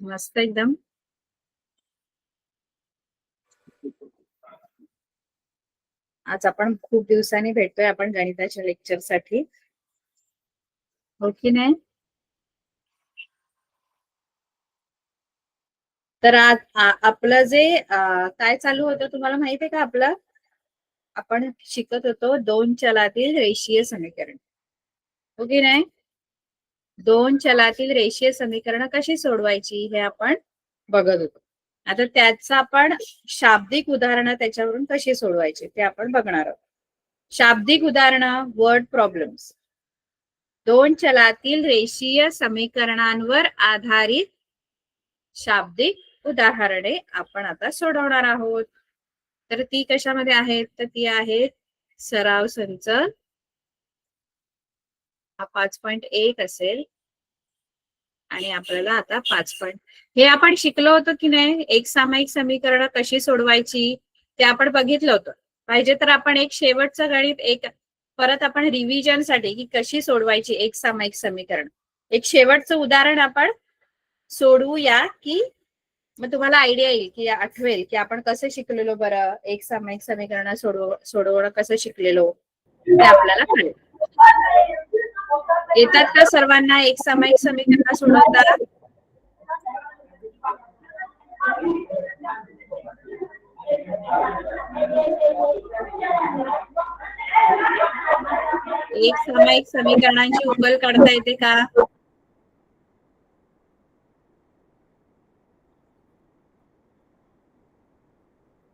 मस्त एकदम. आज आपण खूप दिवसांनी भेटतोय आपण गणिताच्या लेक्चर साठी, हो की नाही? तर आज आपलं जे काय चालू होतं तुम्हाला माहित आहे का? आपण शिकत होतो दोन चलातील रेषीय समीकरण, हो की नाही? दोन चलातील रेषीय समीकरण कशी सोडवायची हे आपण बघत होतो. आता त्याचं आपण शाब्दिक उदाहरणं त्याच्यावरून कशी सोडवायची ते आपण बघणार आहोत. शाब्दिक उदाहरणं, वर्ड प्रॉब्लेम्स. दोन चलातील रेषीय समीकरणांवर आधारित शाब्दिक उदाहरणे आपण आता सोडवणार आहोत. तर ती कशामध्ये आहेत? तर ती आहेत सराव संच हा 5.1 असेल आणि आपल्याला आता 5. हे आपण शिकलो होतो की नाही? एक सामायिक समीकरण कशी सोडवायची ते आपण बघितलं होतं. पाहिजे तर आपण एक शेवटचं गणित एक परत आपण रिव्हिजन साठी की कशी सोडवायची एक सामायिक समीकरण, एक शेवटचं उदाहरण आपण सोडवूया की मग तुम्हाला आयडिया येईल की आठवेल की आपण कसं शिकलेलो. बरं, एक सामायिक समीकरण सोडवणं कसं शिकलेलो ते आपल्याला कळेल. येतात का सर्वांना एक सामायिक समीकरण सोडवता? एक सामायिक समीकरणांची उकल काढता येते का?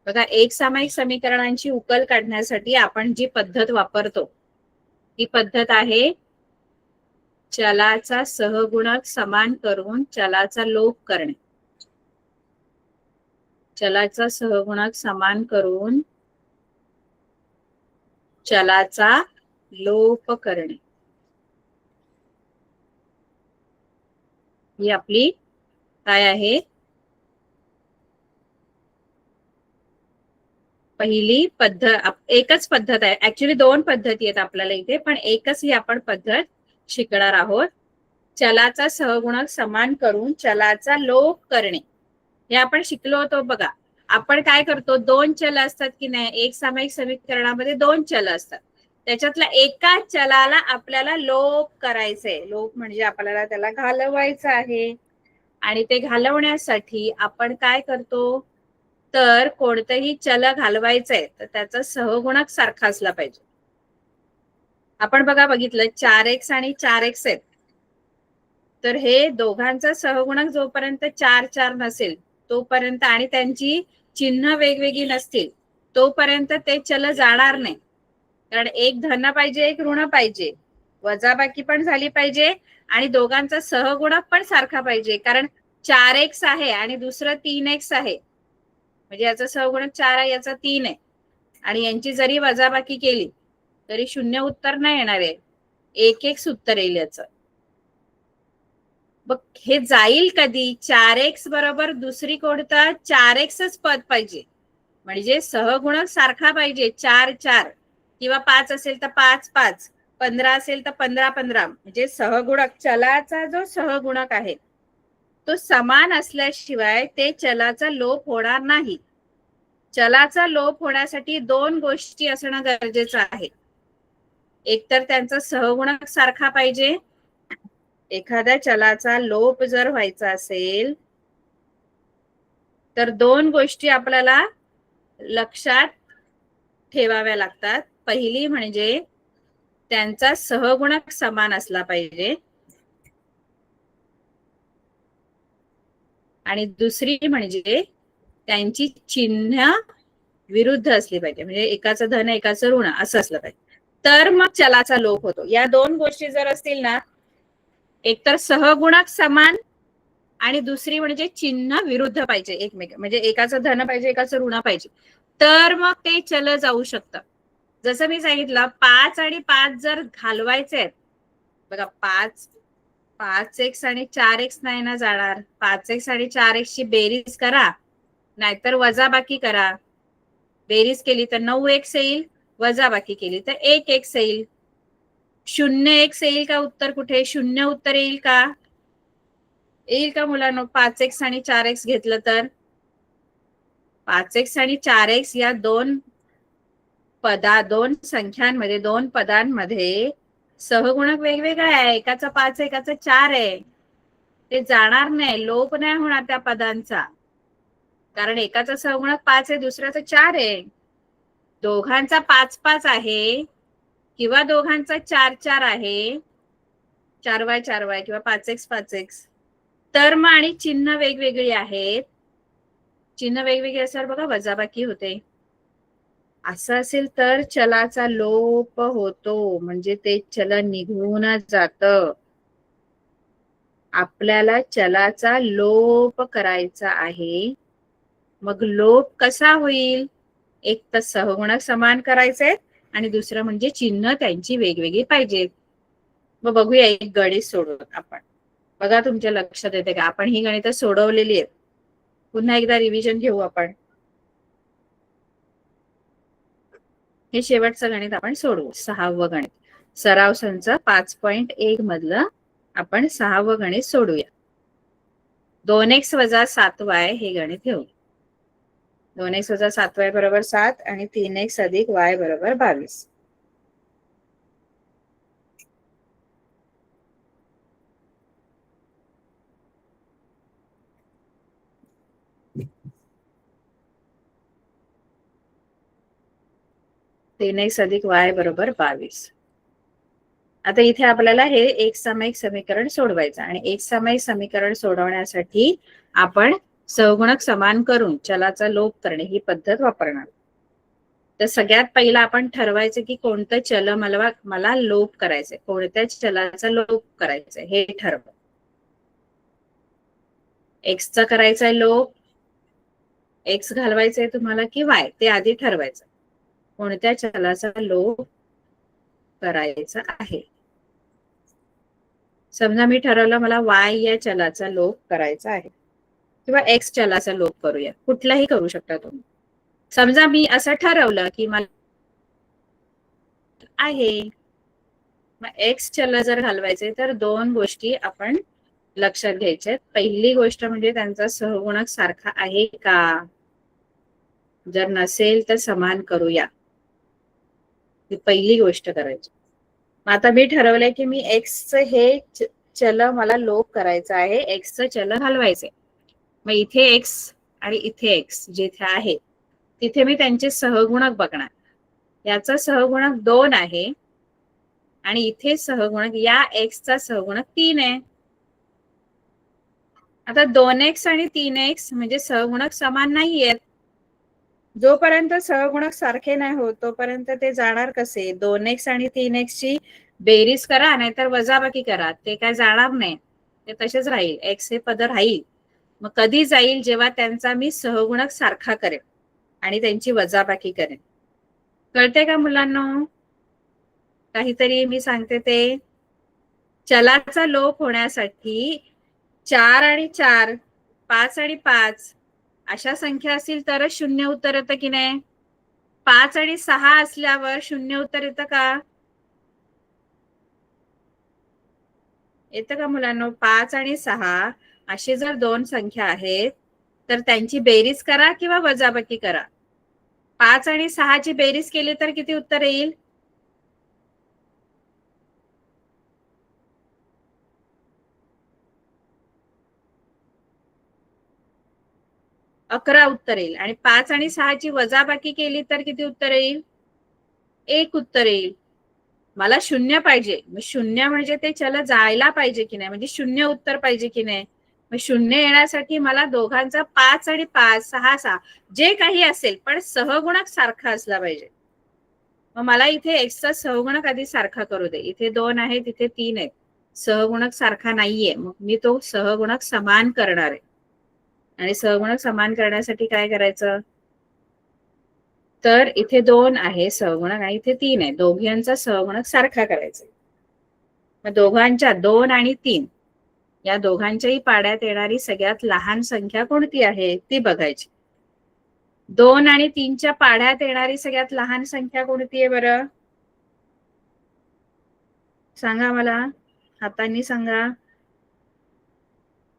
बघा, एक सामायिक समीकरणांची उकल काढण्यासाठी आपण जी पद्धत वापरतो ती पद्धत आहे चलाचा सहगुणक समान करून चलाचा लोप करणे. चलाचा सहगुणक समान करून चलाचा लोप करणे ही आपली काय आहे? पहिली पद्धत. एकच पद्धत आहे, ऍक्च्युली दोन पद्धती आहेत आपल्याला इथे, पण एकच ही आपण पद्धत शिकणार आहोत. चलाचा सहगुणक समान करून चलाचा लोप करणे हे आपण शिकलो होतो. बघा, आपण काय करतो, दोन चल असतात की नाही, एक सामायिक समीकरणामध्ये दोन चल असतात, त्याच्यातल्या एका चलाला आपल्याला लोप करायचंय. लोप म्हणजे आपल्याला त्याला घालवायचं आहे आणि ते घालवण्यासाठी आपण काय करतो, तर कोणतंही चल घालवायचंय तर त्याचा सहगुणक सारखा असला पाहिजे. आपण बघा बघितलं 4x आणि 4x आहेत, तर हे दोघांचा सहगुणक जोपर्यंत 4 नसेल तोपर्यंत आणि त्यांची चिन्ह वेगवेगळी नसतील तोपर्यंत ते चल जाणार नाही. कारण एक धन पाहिजे, एक ऋण पाहिजे, वजाबाकी पण झाली पाहिजे आणि दोघांचा सहगुणक पण सारखा पाहिजे. कारण 4x आहे आणि दुसरं 3x आहे, म्हणजे याचा सहगुणक 4 आहे, याचा 3 आहे, आणि यांची जरी वजाबाकी केली तरी शून्य उत्तर नाही येणार आहे, एक एक उत्तर येईल याचं. बघ, हे जाईल कधी? 4x बरोबर दुसरी कोणता 4xच पद पाहिजे, म्हणजे सहगुणक सारखा पाहिजे. 4 किंवा 5 असेल तर 5 15 असेल तर 15 म्हणजे सहगुणक, चलाचा जो सहगुणक आहे तो समान असल्याशिवाय ते चलाचा लोप होणार नाही. चलाचा लोप होण्यासाठी दोन गोष्टी असणं गरजेचं आहे. एकतर त्यांचा सहगुणक सारखा पाहिजे. एखाद्या चलाचा लोप जर व्हायचा असेल तर दोन गोष्टी आपल्याला लक्षात ठेवाव्या लागतात. पहिली म्हणजे त्यांचा सहगुणक समान असला पाहिजे आणि दुसरी म्हणजे त्यांची चिन्ह विरुद्ध असली पाहिजे, म्हणजे एकाचं धन एकाचं ऋण असं असलं पाहिजे, तर मग चलाचा लोप होतो. या दोन गोष्टी जर असतील ना, एकतर सहगुणक समान आणि दुसरी म्हणजे चिन्ह विरुद्ध पाहिजे एकमेक, म्हणजे एकाचं धन पाहिजे एकाचं ऋण पाहिजे, तर मग ते चल जाऊ शकतं. जसं मी सांगितलं 5 आणि 5 जर घालवायचे आहेत, बघा 5x आणि 4x नाही ना जाणार. 5x आणि 4x ची बेरीज करा नाहीतर वजाबाकी करा. बेरीज केली तर 9x येईल, वजाबाकी केली तर 1x येईल. 0x येईल का उत्तर? कुठे 0 उत्तर येईल का? येईल का मुलांनो? 5x आणि 4x घेतलं तर 5x आणि 4x या दोन संख्यांमध्ये, दोन पदांमध्ये सहगुणक वेगवेगळा आहे. एकाचा 5 एकाचा 4 आहे. ते जाणार नाही, लोप नाही होणार त्या पदांचा, कारण एकाचा सहगुणक 5 आहे, दुसऱ्याचा 4 आहे. दोघांचा 5-5 आहे किंवा दोघांचा 4-4 आहे, 4y किंवा 5x तर मग आणि चिन्ह वेगवेगळी आहेत. चिन्ह वेगवेगळे असल्यावर बघा वजाबाकी होते. असं असेल तर चलाचा लोप होतो, म्हणजे ते चल निघून जात. आपल्याला चलाचा लोप करायचा आहे. मग लोप कसा होईल? एक तर सहगुणक समान करायचे आणि दुसरं म्हणजे चिन्ह त्यांची वेगवेगळी पाहिजेत. मग बघूया एक गणित सोडवून आपण. बघा तुमच्या लक्षात येते का? आपण ही गणित सोडवलेली आहेत. पुन्हा एकदा रिव्हिजन घेऊ आपण. हे शेवटचं गणित आपण सोडवू, 6वं गणित. सराव संच 5.1 मधलं आपण 6वं गणित सोडूया. 2x - 7y हे गणित घेऊ. 2x - 7y बरोबर 7 आणि 3x + y बरोबर 22. y बरोबर 22. आता इथे आपल्याला हे एक सामायिक समीकरण सोडवायचं आणि एक सामायिक समीकरण सोडवण्यासाठी आपण सहगुणक समान करून चलाचा लोप करणे ही पद्धत वापरणार. तर सगळ्यात पहिला आपण ठरवायचं की कोणतं चल मला लोप करायचंय, कोणत्या चलाचा लोप करायचंय हे ठरव. एक्सचा करायचंय लोप, एक्स घालवायचंय तुम्हाला की वाय, ते आधी ठरवायचं. कोणत्या चलाचा लोप करायचा आहे. समजा मी ठरवलं मला y या चलाचा लोप करायचा आहे किंवा x चलाचा लोप करूया, कुठलाही करू शकता तुम्ही. समजा मी असं ठरवलं की मला आहे, मग x चल जर घालवायचे तर दोन गोष्टी आपण लक्षात घ्यायच्या. पहिली गोष्ट म्हणजे त्यांचा सहगुणक सारखा आहे का, जर नसेल तर समान करूया, ही पहिली गोष्ट करायची. आता मी ठरवलंय की मी x हे चल मला लोप करायचं आहे, x चल घालवायचे. मग इथे x आणि इथे x जिथे आहे तिथे मी त्यांचे सहगुणक बघणार. याचा सहगुणक 2 आहे आणि इथे सहगुणक या x चा सहगुणक 3 आहे. आता 2x आणि 3x म्हणजे सहगुणक समान नाहीयेत. जोपर्यंत सहगुणक सारखे नाही होत तोपर्यंत ते जाणार कसे? 2x आणि 3x ची बेरीज करा नाहीतर वजाबाकी करा, ते काय जाणार नाही, ते तसेच राहील. x हे पद राहील. मग कधी जाईल? जेव्हा त्यांचा मी सहगुणक सारखा करेन आणि त्यांची वजाबाकी करेन. कळते का मुलांना? काहीतरी मी सांगते ते. चलाचा लोप होण्यासाठी 4 आणि 4, 5 आणि 5 अशा संख्या असतील तरच शून्य उत्तर येतं की नाही? 5 आणि 6 असल्यावर शून्य उत्तर येतं का? येतं का मुलांना? 5 आणि 6 अशी जर दोन संख्या आहेत तर त्यांची बेरीज करा किंवा वजाबाकी करा. 5 आणि 6 ची बेरीज केली तर किती उत्तर येईल? 11 उत्तर येईल. आणि 5 आणि 6 ची वजाबाकी केली तर किती उत्तर येईल? 1 उत्तर येईल. मला शून्य पाहिजे, मग शून्य म्हणजे ते चल जायला पाहिजे की नाही, म्हणजे शून्य उत्तर पाहिजे की नाही. मग शून्य येण्यासाठी मला दोघांचा 5 आणि 5, 6, 6 जे काही असेल पण सहगुणक सारखा असला पाहिजे. मग मला इथे एक्सचा सहगुणक आधी सारखा करू दे. इथे 2 आहे, तिथे 3 आहेत, सहगुणक सारखा नाहीये. मग मी तो सहगुणक समान करणार आहे. आणि सहगुणक समान करण्यासाठी काय करायचं? तर इथे 2 आहे सहगुणक आणि इथे 3 आहे, दोघांचा सहगुणक सारखा करायचा. मग दोघांच्या 2 आणि 3 या दोघांच्याही पाड्यात येणारी सगळ्यात लहान संख्या कोणती आहे ती बघायची. 2 आणि 3च्या पाड्यात येणारी सगळ्यात लहान संख्या कोणती आहे बरं? सांगा मला, हातांनी सांगा.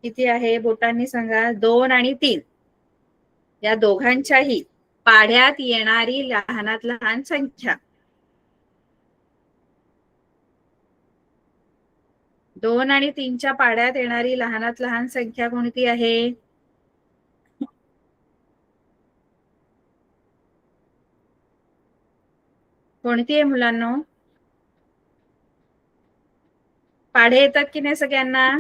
किती आहे बोटांनी सांगा. 2 आणि 3 या दोघांच्याही पाढ्यात येणारी लहानात लहान संख्या. 2 आणि 3च्या पाढ्यात येणारी लहानात लहान संख्या कोणती आहे? कोणती आहे मुलांनो? पाढे येतात की नाही सगळ्यांना?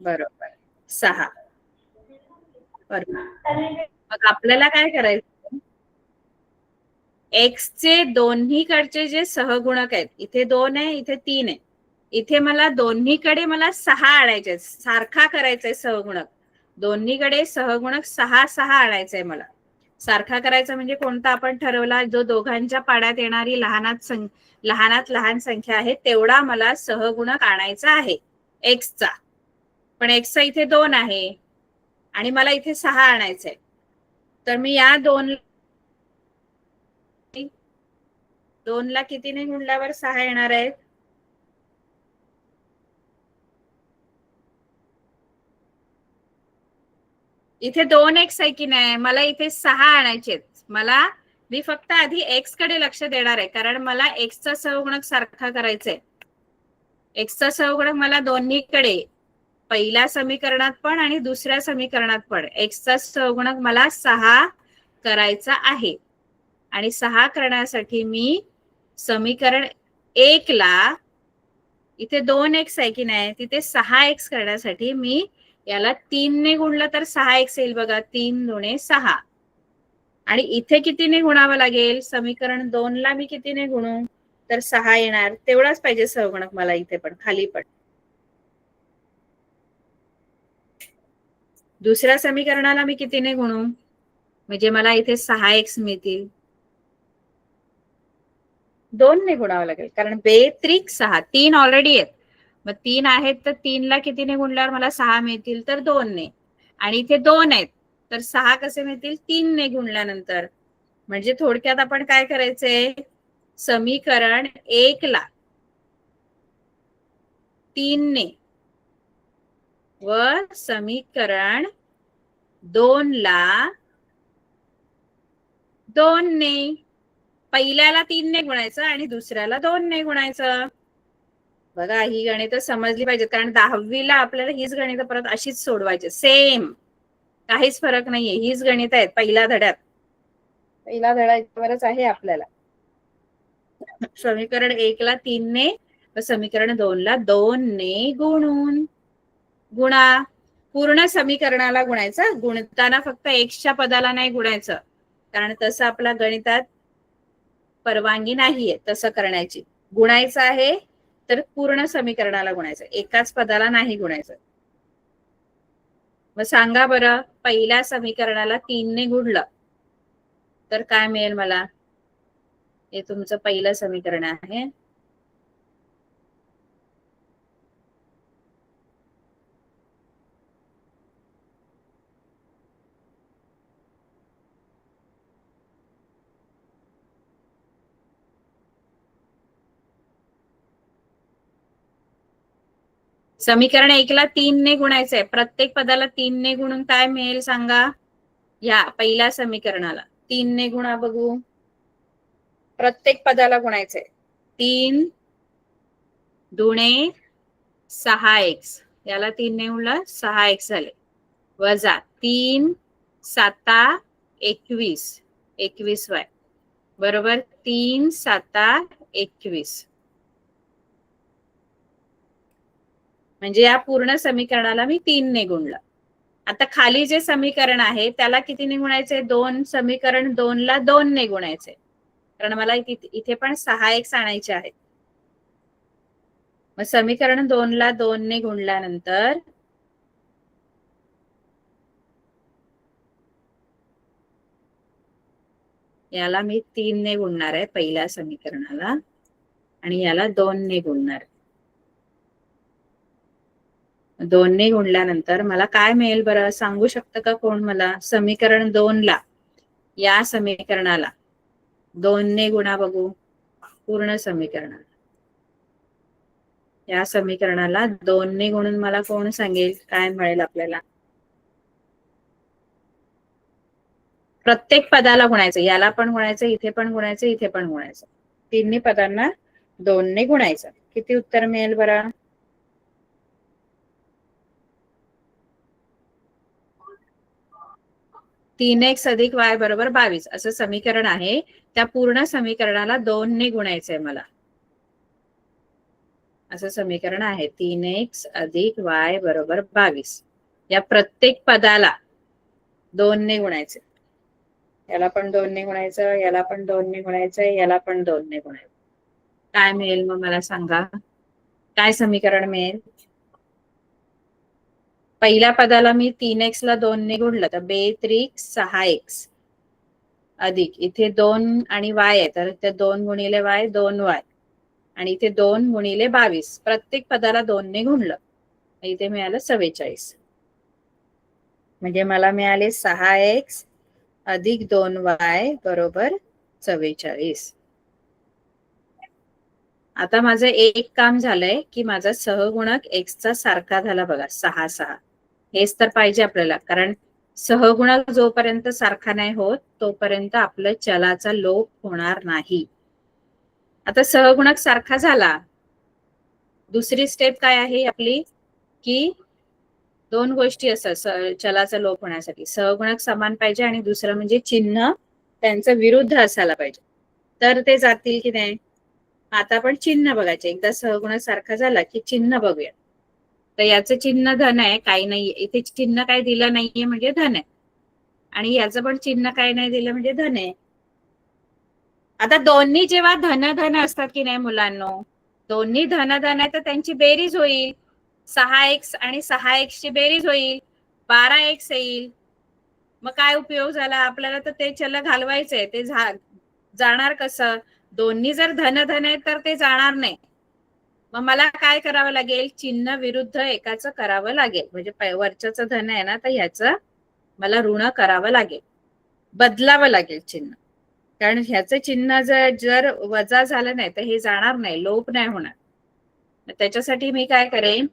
बरोबर, 6. बरोबर. मग आपल्याला काय करायचं? एक्स चे दोन्हीकडचे जे सहगुणक आहेत, इथे 2 आहे, इथे 3 आहे. इथे मला दोन्हीकडे 6 आणायचे, सारखा करायचंय सहगुणक. दोन्हीकडे सहगुणक 6 आणायचंय मला. सारखा करायचा म्हणजे कोणता आपण ठरवला? जो दोघांच्या पाड्यात येणारी लहानात लहान संख्या आहे तेवढा मला सहगुणक आणायचा आहे एक्सचा. पण एक्सचा इथे 2 आहे आणि मला इथे 6 आणायचंय. तर मी या 2 ला कितीने गुणल्यावर 6 येणार आहेत? इथे 2 एक्स आहे की नाही, मला इथे 6 आणायचे. मी फक्त आधी एक्स कडे लक्ष देणार आहे, कारण मला एक्सचा सहगुणक सारखा करायचंय. एक्सचा सहगुणक मला दोन्हीकडे, पहिल्या समीकरणात पण आणि दुसऱ्या समीकरणात पण एक्सचा सहगुणक मला 6 करायचा आहे. आणि 6 करण्यासाठी मी समीकरण 1 ला, इथे 2 एक्स आहे की नाही, तिथे 6 एक्स करण्यासाठी मी याला 3 ने गुणलं तर 6 एक्स येईल बघा. 3 दुणे 6. आणि इथे कितीने गुणावं लागेल? समीकरण 2 ला मी कितीने गुणू तर 6 येणार. तेवढाच पाहिजे सहगुणक मला इथे पण, खाली पण. दुसऱ्या समीकरणाला मी कितीने गुणू म्हणजे मला इथे 6 एक्स मिळतील? 2 ने गुणावं लागेल, कारण 2 त्रिक 6. 3 ऑलरेडी आहेत, मग 3 आहेत तर 3 ला कितीने गुणल्यावर मला 6 मिळतील? तर 2 ने. आणि इथे 2 आहेत तर 6 कसे मिळतील? 3 ने गुणल्यानंतर. म्हणजे थोडक्यात आपण काय करायचंय? समीकरण 1 ला 3 ने व समीकरण 2 ला 2 ने. पहिल्याला 3 ने गुणायचं आणि दुसऱ्याला 2 ने गुणायचं. बघा, ही गणित समजली पाहिजेत, कारण 10वीला आपल्याला हीच गणित परत अशीच सोडवायची. सेम, काहीच फरक नाहीये. हीच गणित आहेत पहिल्या धड्यात. पहिला धडा याच्यावरच आहे आपल्याला. समीकरण 1 ला 3 ने व समीकरण 2 ला 2 ने गुणा. पूर्ण समीकरणाला गुणायचं. गुणताना फक्त एक्सच्या पदाला नाही गुणायचं, कारण तसं आपल्या गणितात परवानगी नाहीये तसं करण्याची. गुणायचं आहे तर पूर्ण समीकरणाला गुणायचं, एकाच पदाला नाही गुणायचं. मग सांगा बरं, पहिल्या समीकरणाला 3 ने गुणलं तर काय मिळेल मला? हे तुमचं पहिलं समीकरण आहे. समीकरण 1 ला 3 ने गुणायचंय. प्रत्येक पदाला 3 ने गुणून काय मिळेल सांगा? या पहिल्या समीकरणाला 3 ने गुणा बघू. प्रत्येक पदाला गुणायचंय. 3 दुणे 6 एक्स, याला 3 ने गुणलं 6 एक्स झाले. वजा 3 7 21, 21 वाय बरोबर 3 7 21. म्हणजे या पूर्ण समीकरणाला मी 3 ने गुणलं. आता खाली जे समीकरण आहे त्याला कितीने गुणायचे? समीकरण 2 ला 2 ने गुणायचे, कारण मला इथे पण 6 एक्स आणायचे आहेत. मग समीकरण 2 ला 2 ने गुणल्यानंतर याला मी 3 ने गुणणार आहे पहिल्या समीकरणाला, आणि याला 2 ने गुणणार. 2 ने गुणल्यानंतर मला काय मिळेल बरं? सांगू शकतं का कोण मला? समीकरण 2 ला या समीकरणाला 2 ने गुणा बघू पूर्ण समीकरणाला. या समीकरणाला 2 ने गुणून मला कोण सांगेल काय मिळेल आपल्याला? प्रत्येक पदाला गुणायचं, याला पण गुणायचं, इथे पण गुणायचं, इथे पण गुणायचं. तिन्ही पदांना 2 ने गुणायचं. किती उत्तर मिळेल बरं? 3x अधिक y बरोबर 22 असं समीकरण आहे. त्या पूर्ण समीकरणाला 2 ने गुणायचंय मला. असं समीकरण आहे 3x अधिक y बरोबर 22. या प्रत्येक पदाला 2 ने गुणायचे. याला पण 2 ने गुणायचं, याला पण 2 ने गुणायचं, याला पण 2 ने गुणायचं. काय मिळेल मग मला सांगा? काय समीकरण मिळेल? पहिल्या पदाला मी 3x ला 2 ने गुणलं तर 6x अधिक इथे 2 आणि y आहे तर इथे 2 गुणिले y 2y आणि इथे 2 गुणिले 22. प्रत्येक पदाला 2 ने गुणलं इथे मिळालं 44. म्हणजे मला मिळाले 6x अधिक 2y बरोबर 44. आता माझं एक काम झालंय की माझा सहगुणक x चा सारखा झाला बघा 6 6. हेच तर पाहिजे आपल्याला, कारण सहगुणक जोपर्यंत सारखा नाही होत तोपर्यंत आपलं चलाचा लोप होणार नाही. आता सहगुणक सारखा झाला, दुसरी स्टेप काय आहे आपली की 2 गोष्टी असतात चलाचा लोप होण्यासाठी. सहगुणक समान पाहिजे आणि दुसरं म्हणजे चिन्ह त्यांचं विरुद्ध असायला पाहिजे, तर ते जातील की नाही. आता आपण चिन्ह बघायचे. एकदा सहगुणक सारखा झाला की चिन्ह बघूया. तर याचं चिन्ह धन आहे, काही नाहीये इथे, चिन्ह काय दिलं नाहीये म्हणजे धन आहे, आणि याचं पण चिन्ह काय नाही दिलं म्हणजे धन आहे. आता दोन्ही जेव्हा धन धन असतात की नाही मुलांनो, दोन्ही धन धन आहे तर त्यांची बेरीज होईल. 6x आणि 6x ची बेरीज होईल 12x येईल. मग काय उपयोग झाला आपल्याला? तर ते चल घालवायचंय, ते जाणार कसं? दोन्ही जर धन धन आहे तर ते जाणार नाही. मग मला काय करावं लागेल? चिन्ह विरुद्ध एकाचं करावं लागेल. म्हणजे वरच्याचं धन आहे ना, तर ह्याचं मला ऋण करावं लागेल, बदलावं लागेल चिन्ह. कारण ह्याचं चिन्ह जर वजा झालं नाही तर हे जाणार नाही, लोप नाही होणार. त्याच्यासाठी मी काय करेन?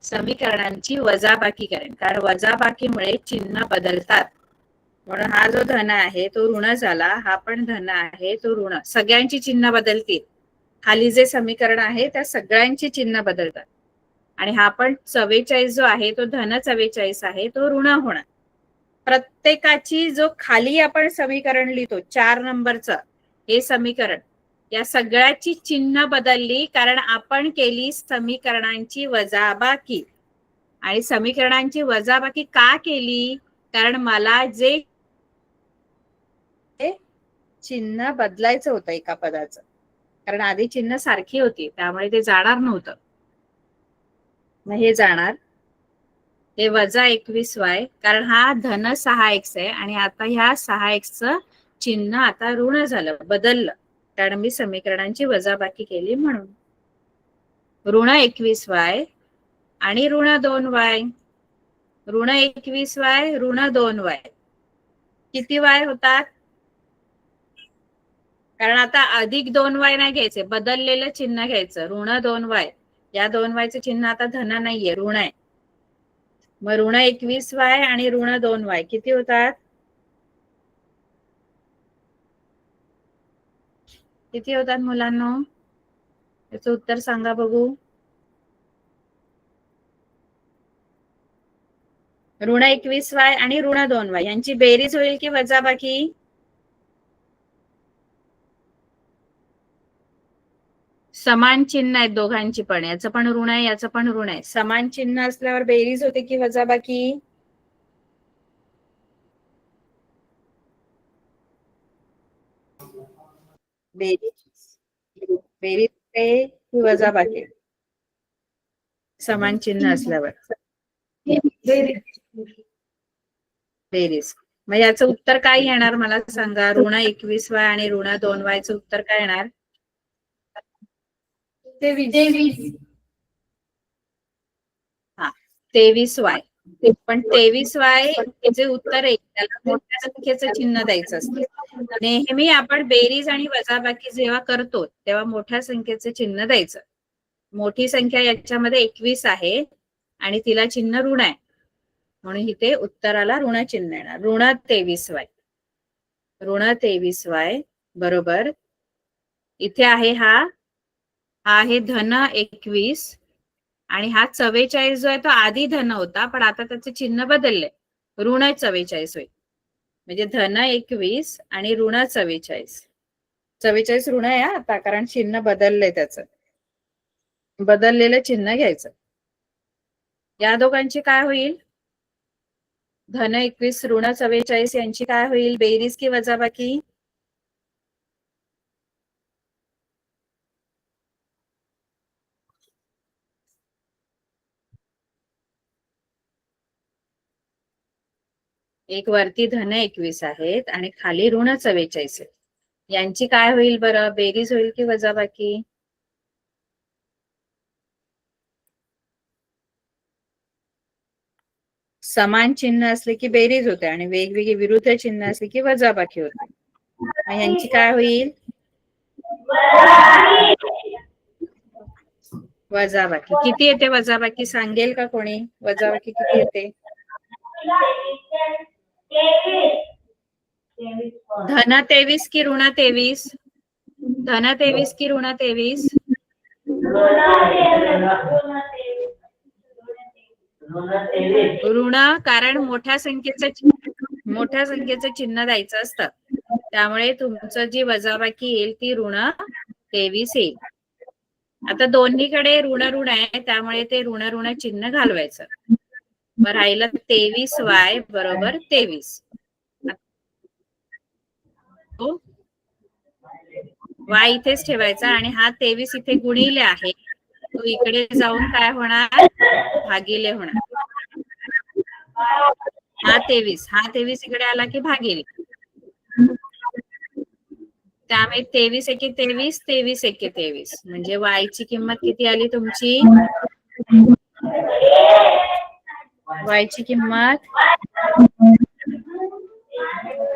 समीकरणांची वजाबाकी करेन, कारण वजाबाकीमुळे चिन्ह बदलतात. म्हणून हा जो धन आहे तो ऋण झाला, हा पण धन आहे तो ऋण. सगळ्यांची चिन्ह बदलतील. खाली जे समीकरण आहे त्या सगळ्यांची चिन्ह बदलतात. आणि हा पण 44 जो आहे तो धन 44 आहे, तो ऋण होणार. प्रत्येकाची जो खाली आपण समीकरण लिहितो 4 नंबरचं हे समीकरण, या सगळ्याची चिन्ह बदलली, कारण आपण केली समीकरणांची वजाबाकी. आणि समीकरणांची वजाबाकी का केली? कारण मला जे चिन्ह बदलायचं होतं एका पदाचं, कारण आधी चिन्ह सारखी होती त्यामुळे ते जाणार नव्हतं. मग हे जाणार, हे वजा 21y, कारण हा धन 6x आहे आणि आता ह्या 6x चं चिन्ह आता ऋण झालं, बदललं, कारण मी समीकरणांची वजाबाकी केली म्हणून. ऋण 21y आणि ऋण 2y. ऋण 21y ऋण 2y किती y होतात? कारण आता अधिक 2y नाही घ्यायचे, बदललेलं चिन्ह घ्यायचं. ऋण 2y, या 2y चं चिन्ह आता धन नाहीये, ऋण आहे. मग ऋण 21y आणि ऋण 2y किती होतात? किती होतात मुलांनो? याचं उत्तर सांगा बघू. ऋण 21y आणि ऋण 2y यांची बेरीज होईल की वजाबाकी? समान चिन्ह आहेत दोघांची पण, याचं पण ऋण आहे याचं पण ऋण आहे. समान चिन्ह असल्यावर बेरीज होते की वजाबाकी? बेरीज. बेरीज की वजाबाकी? समान चिन्ह असल्यावर बेरीज. मग याचं उत्तर काय येणार मला सांगा? ऋण 21y आणि ऋण 2y चं उत्तर काय येणार? 23. हा 23y. पण 23y जे उत्तर आहे त्याला मोठ्या संख्येचं चिन्ह द्यायचं असतं. नेहमी आपण बेरीज आणि वजाबाकी जेव्हा करतो तेव्हा मोठ्या संख्येचं चिन्ह द्यायचं. मोठी संख्या याच्यामध्ये 21 आहे आणि तिला चिन्ह ऋण आहे, म्हणून इथे उत्तराला ऋण चिन्ह येणार. ऋण 23y. ऋण 23y बरोबर. इथे आहे हा आहे धन 21 आणि हा 44 जो आहे तो आधी धन होता, पण आता त्याचे चिन्ह बदलले, ऋण 44 होईल. म्हणजे धन 21 आणि ऋण 44. 44 ऋण आहे आता, कारण चिन्ह बदललंय त्याचं. बदललेलं चिन्ह घ्यायचं. या दोघांची काय होईल? धन 21 ऋण 44 यांची काय होईल? बेरीज की वजाबाकी? एक वरती धन 21 आहेत आणि खाली ऋण 44 आहेत. यांची काय होईल बरं? बेरीज होईल की वजाबाकी? समान चिन्ह असले की बेरीज होते आणि वेगवेगळी विरुद्ध चिन्ह असले की वजाबाकी होते. मग यांची काय होईल? वजाबाकी. किती येते वजाबाकी? सांगेल का कोणी? वजाबाकी किती येते? धन 23 की ऋण 23? धन 23 की ऋण 23? ऋण, कारण मोठ्या संख्येचं चिन्ह द्यायचं असतं, त्यामुळे तुमचं जी वजाबाकी येईल ती ऋण 23 येईल. आता दोन्हीकडे ऋण ऋण आहे, त्यामुळे ते ऋण ऋण चिन्ह घालवायचं. मग राहिलं 23y बरोबर 23. y इथेच ठेवायचा आणि हा 23 इथे गुणिले आहे, तो इकडे जाऊन काय होणार? भागिले होणार. हा 23 इकडे आला की भागिले. त्यामुळे 23 एके 23, 23 एके 23. म्हणजे y ची किंमत किती आली तुमची? y ची किंमत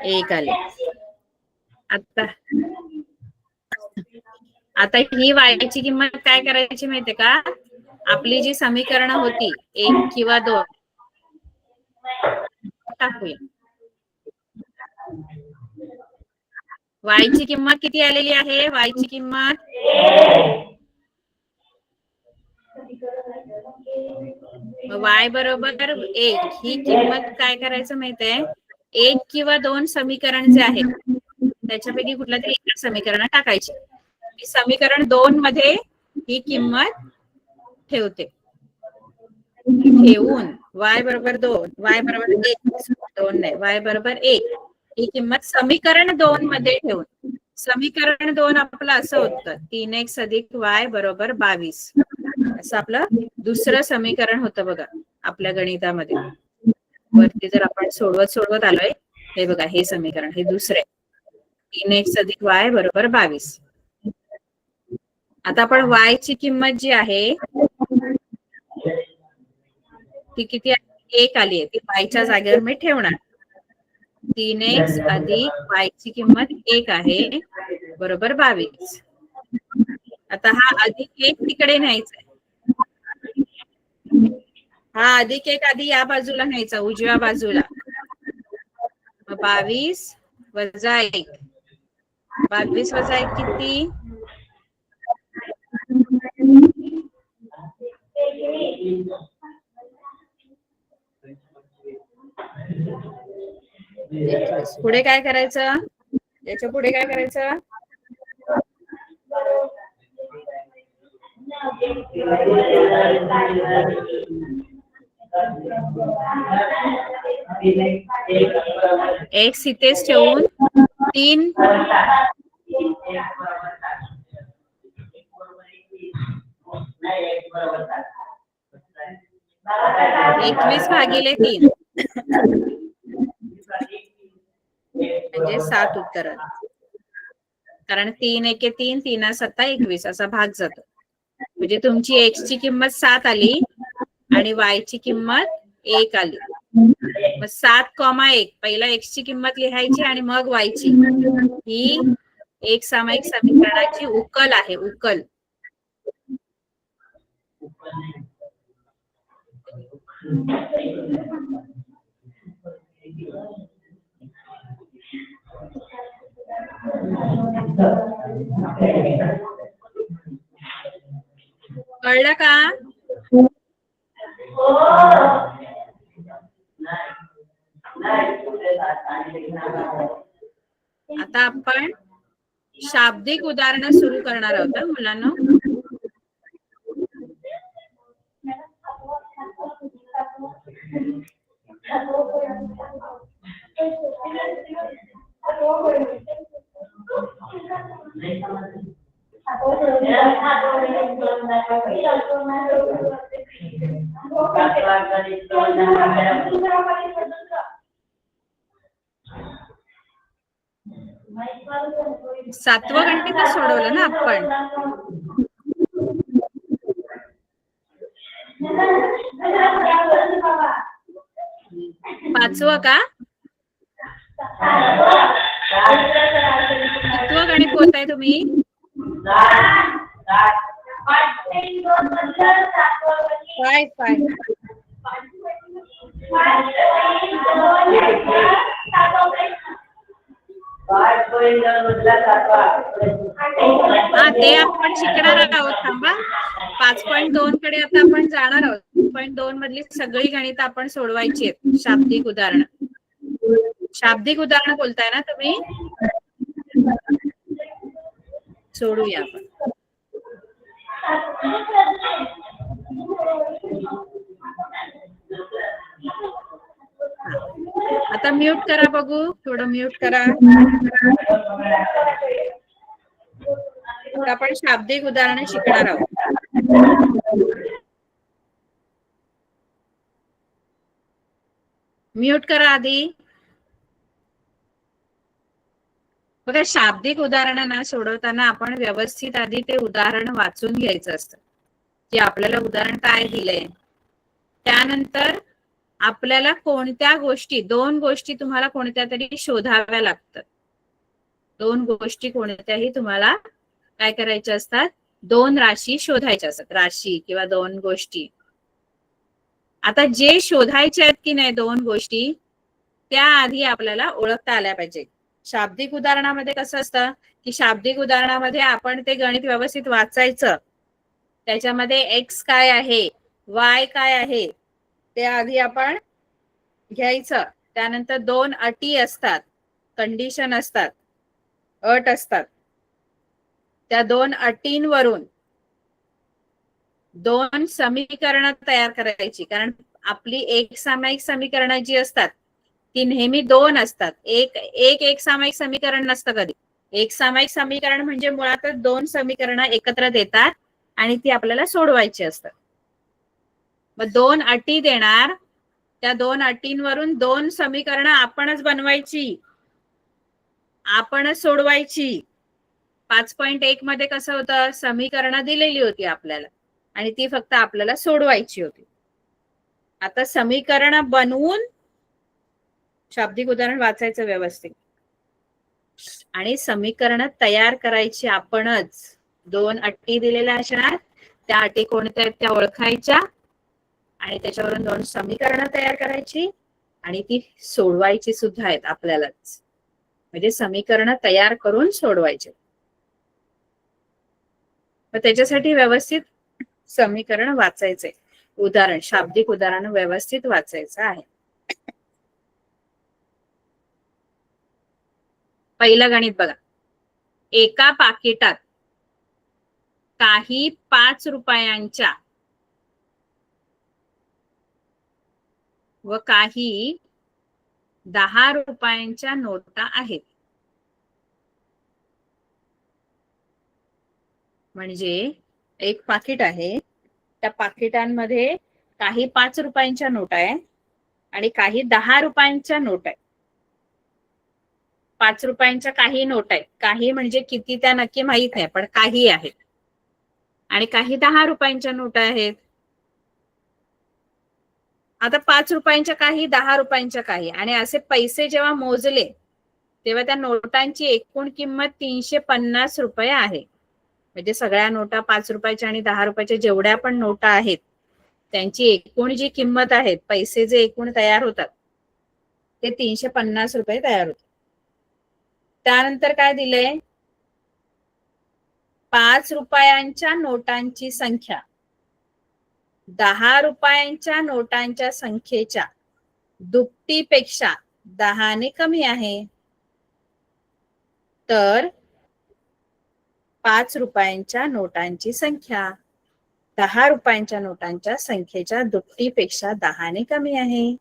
1 आली. आता ही y ची किंमत काय करायची माहितीये का? आपली जी समीकरण होती 1 किंवा 2 टाकूया. y ची किंमत किती आलेली आहे? y ची किंमत y बरोबर 1. ही किंमत काय करायचं माहितीये? 1 किंवा 2 समीकरण जे आहेत त्याच्यापैकी कुठल्या तरी एका समीकरणात टाकायची. समीकरण 2 मध्ये ही किंमत ठेवते. ठेवून y बरोबर 2, y बरोबर 1, 2 नाही, y बरोबर 1 ही किंमत समीकरण 2 मध्ये ठेवून. समीकरण 2 आपलं असं होतं 3x अधिक y बरोबर 22. असं आपलं दुसरं समीकरण होतं बघा आपल्या गणितामध्ये. वरती जर आपण सोडवत आलोय, हे बघा हे समीकरण, हे दुसरे 3x अधिक y बरोबर 22. आता आपण y ची किंमत जी आहे ती किती? 1 आली आहे. ती y च्या जागेवर मी ठेवणार. 3x अधिक y ची किंमत 1 आहे बरोबर 22. आता हा अधिक 1 तिकडे न्यायचा आहे. हा अधिक 1 आधी या बाजूला न्यायचा, उजव्या बाजूला. 22 वजा 1. 22 वजा 1 किती? पुढे काय करायचं? याच्या पुढे काय करायचं? एक्स इथेच ठेवून 3 21 भागिले 3 म्हणजे 7 उत्तर. कारण 3 एके 3, 3 7 21 असा भाग जातो. म्हणजे तुमची एक्स ची किंमत 7 आली आणि y ची किंमत 1 आली. मग 7,1 पहिला एक्स ची किंमत लिहायची आणि मग y ची. ही एक सामायिक समीकरणाची उकल आहे, उकल. कळलं का? आता आपण शाब्दिक उदाहरण सुरू करणार आहोत मुलांना. सातवं गणित सोडवलं ना आपण. पाचवं का? कितवं गणित बोलताय तुम्ही? काय हा ते आपण शिकणार आहोत. थांबा, 5.2 कडे आता आपण जाणार आहोत. 5.2 मधली सगळी गणित आपण सोडवायची आहेत. शाब्दिक उदाहरण. शाब्दिक उदाहरण बोलताय ना तुम्ही? सोडूया आपण. आता म्यूट करा बघू, थोडं म्यूट करा. आपण शाब्दिक उदाहरण शिकणार आहोत. म्यूट करा आधी. बघा, शाब्दिक उदाहरण सोडवताना आपण व्यवस्थित आधी ते उदाहरण वाचून घ्यायचं असतं की आपल्याला उदाहरण काय दिलंय. त्यानंतर आपल्याला कोणत्या गोष्टी, 2 गोष्टी तुम्हाला कोणत्या तरी शोधाव्या लागतात. 2 गोष्टी कोणत्याही तुम्हाला काय करायच्या असतात, 2 राशी शोधायच्या असतात. राशी किंवा 2 गोष्टी. आता जे शोधायचे आहेत की नाही 2 गोष्टी, त्या आधी आपल्याला ओळखता आल्या पाहिजे. शाब्दिक उदाहरणामध्ये कसं असतं की शाब्दिक उदाहरणामध्ये आपण ते गणित व्यवस्थित वाचायचं. त्याच्यामध्ये एक्स काय आहे, वाय काय आहे ते आधी आपण घ्यायचं. त्यानंतर 2 अटी असतात, कंडिशन असतात, अट असतात. त्या 2 अटींवरून 2 समीकरण तयार करायची. कारण आपली एक सामायिक समीकरण जी असतात ती नेहमी 2 असतात. एक सामायिक समीकरण नसतं कधी. एक सामायिक समीकरण म्हणजे मुळातच 2 समीकरण एकत्र देतात आणि ती आपल्याला सोडवायची असतात. मग 2 अटी देणार, त्या 2 अटींवरून 2 समीकरण आपणच बनवायची, आपणच सोडवायची. 5.1 मध्ये कसं होतं, समीकरण दिलेली होती आपल्याला आणि ती फक्त आपल्याला सोडवायची होती. आता समीकरण बनवून शाब्दिक उदाहरण वाचायचं व्यवस्थित आणि समीकरण तयार करायची आपणच. 2 अटी दिलेल्या असणार, त्या अटी कोणत्या आहेत त्या ओळखायच्या आणि त्याच्यावरून 2 समीकरण तयार करायची आणि ती सोडवायची सुद्धा आहेत आपल्यालाच. म्हणजे समीकरण तयार करून सोडवायचे. मग त्याच्यासाठी व्यवस्थित समीकरण वाचायचे. उदाहरण, शाब्दिक उदाहरण व्यवस्थित वाचायचं आहे. पहिलं गणित बघा. एका पाकिटात काही 5 रुपयांच्या व काही 10 रुपयांच्या नोटा आहेत. म्हणजे एक पाकिट आहे, त्या पाकिटांमध्ये काही 5 रुपयांच्या नोटा आहे आणि काही 10 रुपयांच्या नोट आहे. 5 रुपयांच्या काही नोट आहेत. काही म्हणजे किती त्या नक्की माहित नाही, पण काही आहेत. आणि काही 10 रुपयांच्या नोटा आहेत. आता 5 रुपयांच्या काही, 10 रुपयांच्या काही, आणि असे पैसे जेव्हा मोजले तेव्हा त्या नोटांची एकूण किंमत 350 रुपये आहे. म्हणजे सगळ्या नोटा 5 रुपयाच्या आणि 10 रुपयाच्या जेवढ्या पण नोटा आहेत त्यांची एकूण जी किंमत आहे, पैसे जे एकूण तयार होतात ते 350 रुपये तयार होतात. त्यानंतर काय दिलंय, 5 रुपयांच्या नोटांची संख्या 10 रुपयांच्या नोटांच्या संख्येच्या दुपटीपेक्षा 10ने कमी आहे. तर 5 रुपयांच्या नोटांची संख्या 10 रुपयांच्या नोटांच्या संख्येच्या दुपटीपेक्षा 10ने कमी आहे.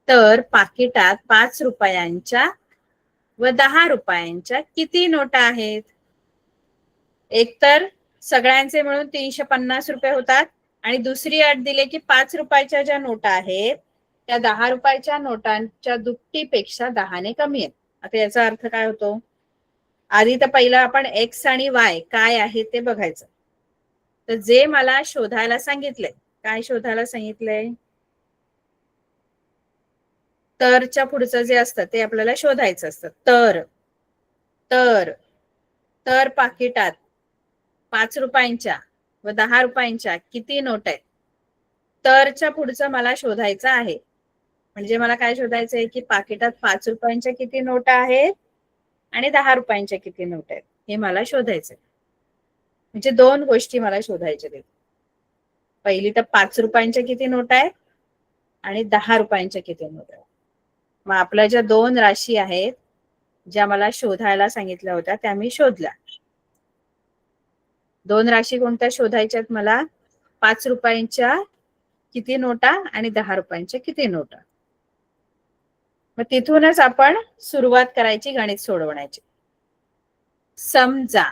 तर पाकिटात 5 रुपयांच्या व 10 रुपयांच्या किती नोटा आहेत? एकतर सगळ्यांचे मिळून 350 रुपये होतात आणि दुसरी अट दिली की 5 रुपयाच्या ज्या नोटा आहेत त्या 10 रुपयाच्या नोटांच्या दुपटीपेक्षा 10ने कमी आहेत. आता याचा अर्थ काय होतो? आधी तर पहिला आपण एक्स आणि वाय काय आहे ते बघायचं. तर जे मला शोधायला सांगितलंय, काय शोधायला सांगितलंय? तरच्या पुढचं जे असतं ते आपल्याला शोधायचं असतं. तर पाकिटात 5 रुपयांच्या व 10 रुपयांच्या किती नोट आहेत? तरच्या पुढचं मला शोधायचं आहे. म्हणजे मला काय शोधायचं आहे की पाकिटात 5 रुपयांच्या किती नोटा आहेत आणि 10 रुपयांच्या किती नोट आहेत हे मला शोधायचं. म्हणजे दोन गोष्टी मला शोधायच्या आहेत. पहिली तर 5 रुपयांच्या किती नोटा आहेत आणि 10 रुपयांच्या किती नोटा आहेत. मग आपल्या ज्या दोन राशी आहेत ज्या मला शोधायला सांगितल्या होत्या त्या मी शोधल्या. दोन राशी कोणत्या शोधायच्या आहेत मला? 5 रुपयांच्या किती नोटा आणि 10 रुपयांच्या किती नोटा. मग तिथूनच आपण सुरुवात करायची गणित सोडवण्याची. समजा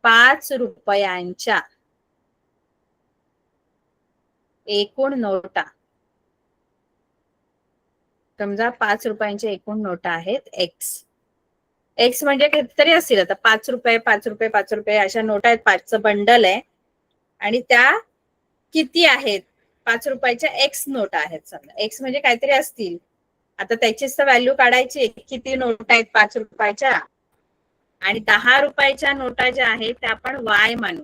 5 रुपयांच्या एकूण नोटा, समजा 5 रुपयांच्या एकूण नोटा आहेत एक्स म्हणजे कितीतरी असतील. आता 5 रुपये 5 रुपये 5 रुपये अशा नोटा आहेत, 5चं बंडल आहे आणि त्या किती आहेत? 5 रुपयाच्या एक्स नोटा आहेत. समजा एक्स म्हणजे काहीतरी असतील. आता त्याचीच तर व्हॅल्यू काढायची, किती नोटा आहेत 5 रुपयाच्या, आणि 10 रुपयाच्या नोटा ज्या आहेत त्या आपण वाय मानू.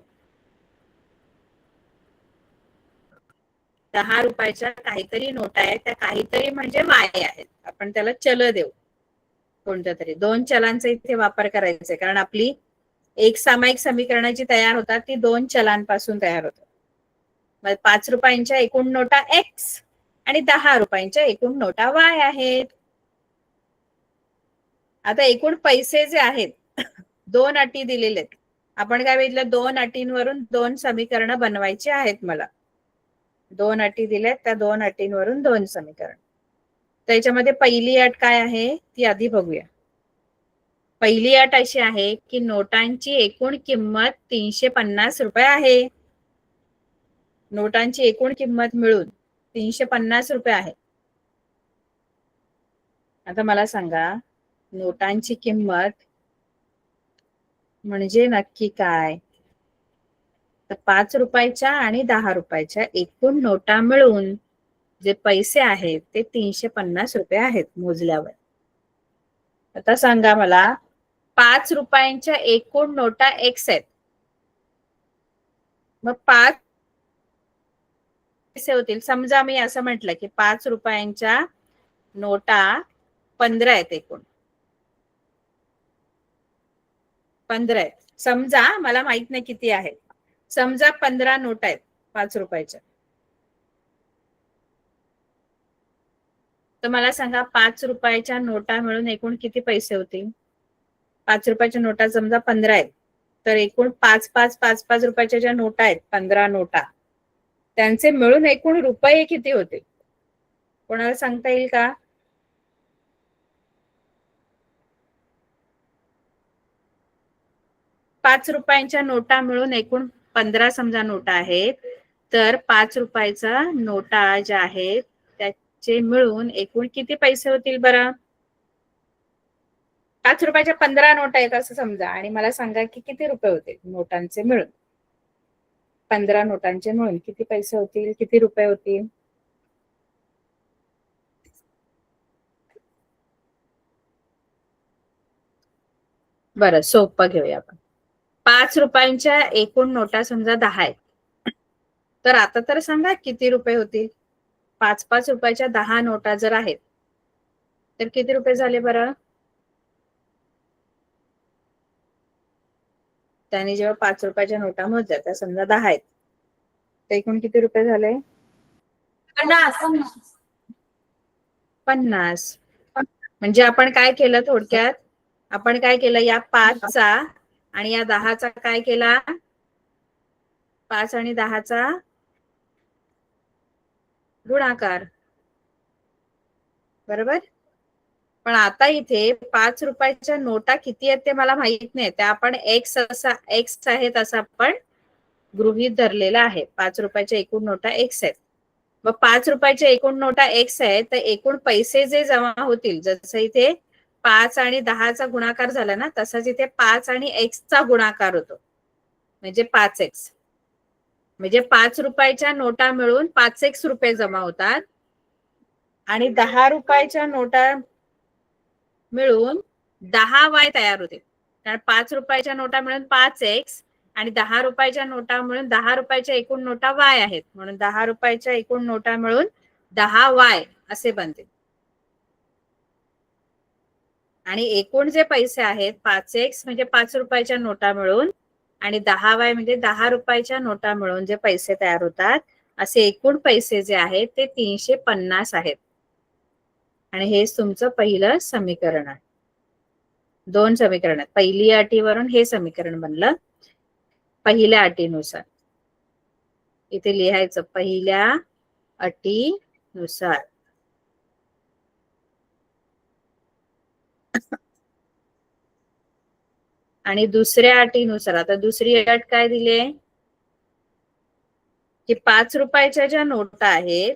10 रुपयाच्या काहीतरी नोटा आहेत, त्या काहीतरी म्हणजे वाय आहेत. आपण त्याला चल देऊ कोणत्या तरी. दोन चलांचा इथे वापर करायचा आहे कारण आपली एक सामायिक समीकरणाची तयार होतात ती दोन चलांपासून तयार होतात. मग 5 रुपयांच्या एकूण नोटा एक्स आणि 10 रुपयांच्या एकूण नोटा वाय आहेत. आता एकूण पैसे जे आहेत दोन अटी दिलेले आहेत. आपण काय बघितलं, दोन अटींवरून दोन समीकरणं बनवायची आहेत मला. दोन अटी दिल्यात, त्या दोन अटींवरून दोन समीकरण. त्याच्यामध्ये पहिली अट काय आहे ती आधी बघूया. पहिली अट अशी आहे की नोटांची एकूण किंमत 350 रुपये आहे. नोटांची एकूण किंमत मिळून 350 रुपये आहे. आता मला सांगा नोटांची किंमत म्हणजे नक्की काय? तर 5 रुपयाच्या आणि 10 रुपयाच्या एकूण नोटा मिळून जे पैसे आहेत ते 350 रुपये आहेत मोजल्यावर. आता सांगा मला 5 रुपयांच्या एकूण नोटा एक्स आहेत. मग 5 पैसे होतील. समजा मी असं म्हटलं की 5 रुपयांच्या नोटा 15 आहेत. एकूण 15 आहेत. समजा मला माहित नाही किती आहेत. समजा 15 नोटा आहेत 5 रुपयाच्या. तर मला सांगा 5 रुपयाच्या नोटा मिळून एकूण किती पैसे होतील? 5 रुपयाच्या नोटा समजा 15 आहेत, तर एकूण 5 रुपयाच्या ज्या नोटा आहेत 15 नोटा त्यांचे मिळून एकूण रुपये किती होते? कोणाला सांगता येईल का? पाच रुपयांच्या नोटा मिळून एकूण 15 समजा नोटा आहेत, तर 5 रुपयाचा नोटा ज्या आहेत त्याचे मिळून एकूण किती पैसे होतील बरं? 5 रुपयाच्या 15 नोटा आहेत असं समजा आणि मला सांगा की किती रुपये होते नोटांचे मिळून. 15 नोटांचे मिळून किती पैसे होतील, किती रुपये होतील? बरं, सोपं घेऊया आपण. 5 रुपयांच्या एकूण नोटा समजा 10 आहेत, तर आता तर सांगा किती रुपये होतील. 5 5 रुपयाच्या 10 नोटा जर आहेत तर किती रुपये झाले बरं. त्याने जेव्हा 5 रुपयाच्या नोटा मोजल्या त्या समजा 10 आहेत, तर एकूण किती रुपये झाले. 50. म्हणजे आपण काय केलं थोडक्यात, आपण काय केलं, या 5चा आणि या 10चा काय केला, 5 आणि 10चा गुणाकार, बरोबर. पण आता इथे 5 रुपयाच्या नोटा किती आहेत ते मला माहित नाही, त्या आपण एक्स आहेत असं आपण गृहीत धरलेलं आहे. 5 रुपयाच्या एकूण नोटा एक्स आहेत. मग 5 रुपयाच्या एकूण नोटा एक्स आहेत, तर एकूण पैसे जे जमा होतील, जसं इथे 5 आणि 10चा गुणाकार झाला ना, तसाच इथे 5 आणि एक्सचा गुणाकार होतो, म्हणजे 5x. म्हणजे 5 रुपयाच्या नोटा मिळून 5x रुपये जमा होतात आणि 10 रुपयाच्या नोटा मिळून 10y तयार होते. कारण 5 रुपयाच्या नोटा मिळून 5x आणि 10 रुपयाच्या नोटा मिळून 10 रुपयाच्या एकूण नोटा y आहेत, म्हणून 10 रुपयाच्या एकूण नोटा मिळून 10y असे बनते. आणि एकूण जे पैसे आहेत 5x म्हणजे 5 रुपयाच्या नोटा मिळून आणि 10y म्हणजे 10 रुपयाच्या नोटा मिळून जे पैसे तयार होतात, असे एकूण पैसे जे आहेत ते 350 आहेत. आणि हेच तुमचं पहिलं समीकरण आहे. 2 समीकरण आहेत. पहिली अटीवरून हे समीकरण बनलं. पहिल्या अटीनुसार इथे लिहायचं, पहिल्या अटीनुसार. आणि दुसऱ्या अटीनुसार, आता दुसरी अट काय दिली, की 5 रुपयाच्या ज्या नोटा आहेत,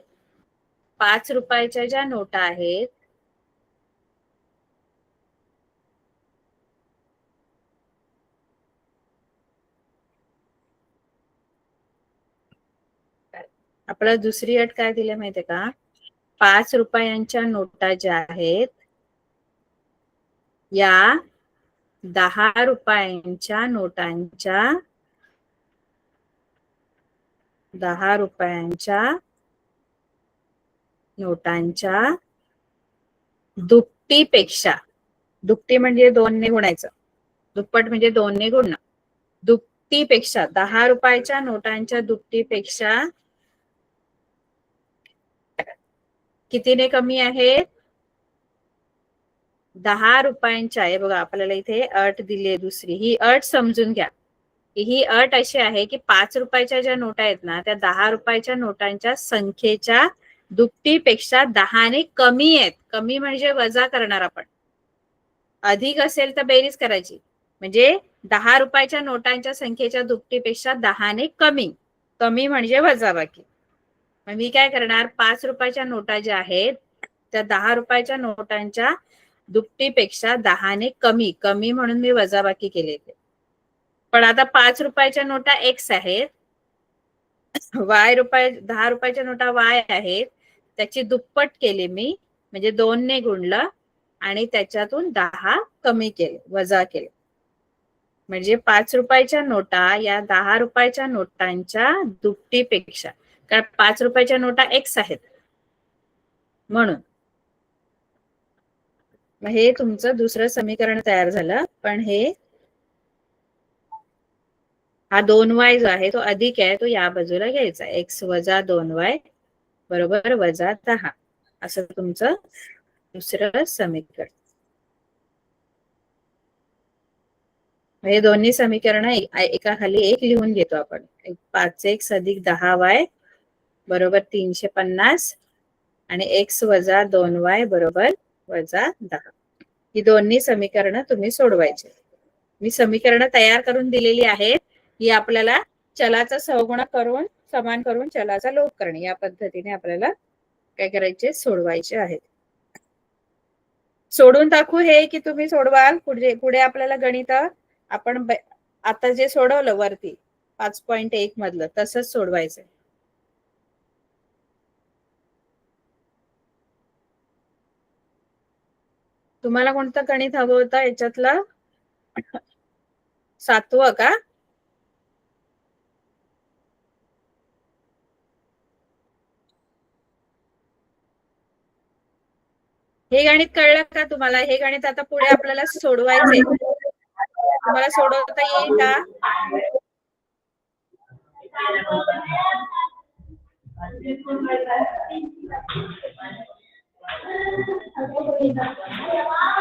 5 रुपयाच्या ज्या नोटा आहेत आपल्याला दुसरी अट काय दिली माहितीये का, 5 रुपयांच्या नोटा ज्या आहेत या 10 रुपयांच्या नोटांच्या 10 रुपयांच्या नोटांच्या दुपटीपेक्षा, दुपटी म्हणजे 2 ने गुणायचं, दुप्पट म्हणजे 2 ने गुणणं, दुपटीपेक्षा 10 रुपयाच्या नोटांच्या दुपटीपेक्षा कितीने कमी आहे, 10 रुपयांच्या आहे. बघा आपल्याला इथे अट दिली आहे दुसरी, ही अट समजून घ्या. ही अट अशी आहे की 5 रुपयाच्या ज्या नोटा आहेत ना, त्या 10 रुपयाच्या नोटांच्या संख्येच्या दुपटीपेक्षा 10ने कमी आहेत. कमी म्हणजे वजा करणार आपण, अधिक असेल तर बेरीज करायची. म्हणजे 10 रुपयाच्या नोटांच्या संख्येच्या दुपटीपेक्षा 10ने कमी, कमी म्हणजे वजाबाकी. मग मी काय करणार, 5 रुपयाच्या नोटा ज्या आहेत त्या 10 रुपयाच्या नोटांच्या दुपटीपेक्षा 10ने कमी, कमी म्हणून मी वजाबाकी केली. पण आता 5 रुपयाच्या नोटा एक्स आहेत, 10 रुपयाच्या नोटा वाय आहेत, त्याची दुप्पट केली मी, म्हणजे 2 ने गुणलं आणि त्याच्यातून 10 कमी केले, वजा केले. म्हणजे 5 रुपयाच्या नोटा या 10 रुपयाच्या नोटांच्या दुपटीपेक्षा, कारण 5 रुपयाच्या नोटा एक्स आहेत म्हणून. मग हे तुमचं दुसरं समीकरण तयार झालं. पण हे हा 2y जो आहे तो अधिक आहे, तो या बाजूला घ्यायचा, x वजा 2y बरोबर वजा 10, असं तुमचं दुसरं समीकरण. हे दोन्ही समीकरण एका खाली एक लिहून घेतो आपण. 5x अधिक 10y बरोबर 350 आणि x वजा 2y बरोबर वजा 10. ही दोन्ही समीकरणं तुम्ही सोडवायची. मी समीकरणं तयार करून दिलेली आहेत. ही आपल्याला चलाचा सहगुणक करून समान करून चलाचा लोप करणे, या पद्धतीने आपल्याला काय करायचे, सोडवायचे आहेत. सोडून टाकू हे की तुम्ही सोडवाल पुढे आपल्याला गणित आपण आता जे सोडवलं वरती 5.1 मधलं तसंच सोडवायचं. तुम्हाला कोणतं गणित हवं होतं याच्यातलं. सातवं का? हे गणित कळलं का तुम्हाला? हे गणित आता पुढे आपल्याला सोडवायचंय. तुम्हाला सोडवता येईल का?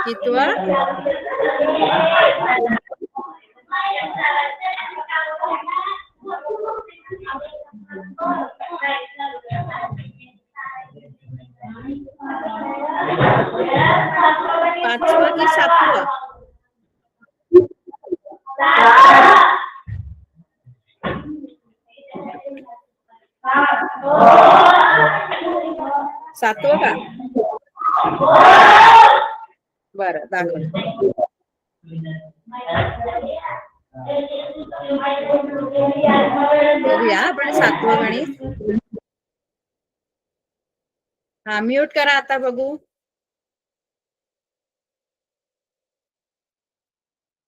कितवं? 5वं की 7वं? सातवं का? बरं, दाखव. बघूया आपण 7वं गणित. हा, म्यूट करा आता बघू.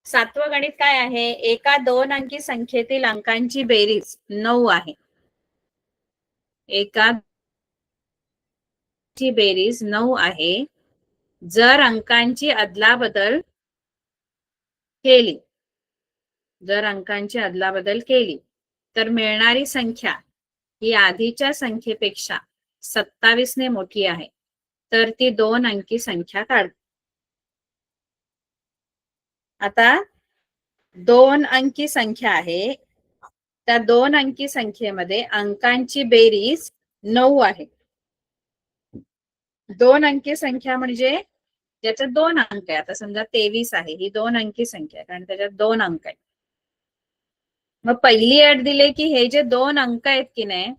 7वं गणित काय आहे? एका 2 अंकी संख्येतील अंकांची बेरीज 9 आहे. एका ची बेरीज 9 आहे. जर अंकांची अदलाबदल केली, तर मिळणारी संख्या ही आधीच्या संख्येपेक्षा 27 ने मोठी आहे, तर ती 2 अंकी संख्या काढ. आता 2 अंकी संख्या आहे, त्या 2 अंकी संख्येमध्ये अंकांची बेरीज 9 आहे. 2 अंकी संख्या म्हणजे ज्याच्यात 2 अंक आहे. आता समजा 23 आहे, ही 2 अंकी संख्या आहे कारण त्याच्यात 2 अंक आहेत. मग पहिली अट दिली की हे जे 2 अंक आहेत की नाही,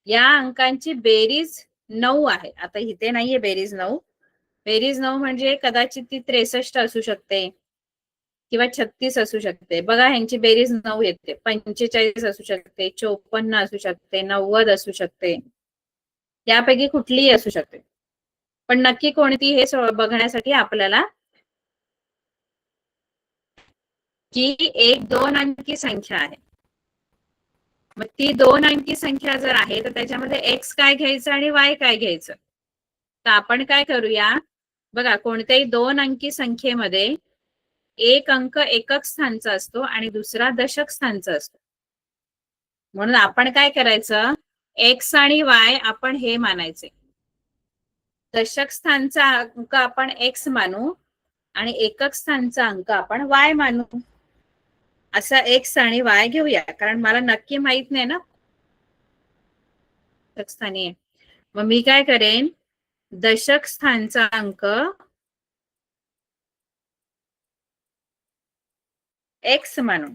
या अंकांची बेरीज 9 आहे. आता इथे नाहीये बेरीज 9. बेरीज 9 म्हणजे कदाचित ती 63 असू शकते किंवा 36 असू शकते. बघा, ह्यांची बेरीज 9 येते. 45 असू शकते, 54 असू शकते, 90 असू शकते, यापैकी कुठलीही असू शकते. पण नक्की कोणती हे बघण्यासाठी आपल्याला की एक 2 अंकी संख्या आहे. मग ती 2 अंकी संख्या जर आहे तर त्याच्यामध्ये एक्स काय घ्यायचं आणि वाय काय घ्यायचं. तर आपण काय करूया, बघा, कोणत्याही 2 अंकी संख्येमध्ये एक अंक एकक स्थानचा असतो आणि दुसरा दशक स्थानचा असतो. म्हणून आपण काय करायचं, एक्स आणि वाय आपण हे मानायचे. दशक स्थानचा अंक आपण एक्स मानू आणि एकक स्थानचा अंक आपण वाय मानू. असा एक्स आणि वाय घेऊया, कारण मला नक्की माहित नाही ना दशक स्थानी आहे. मग मी काय करेन, दशक स्थानचा अंक एक्स मानू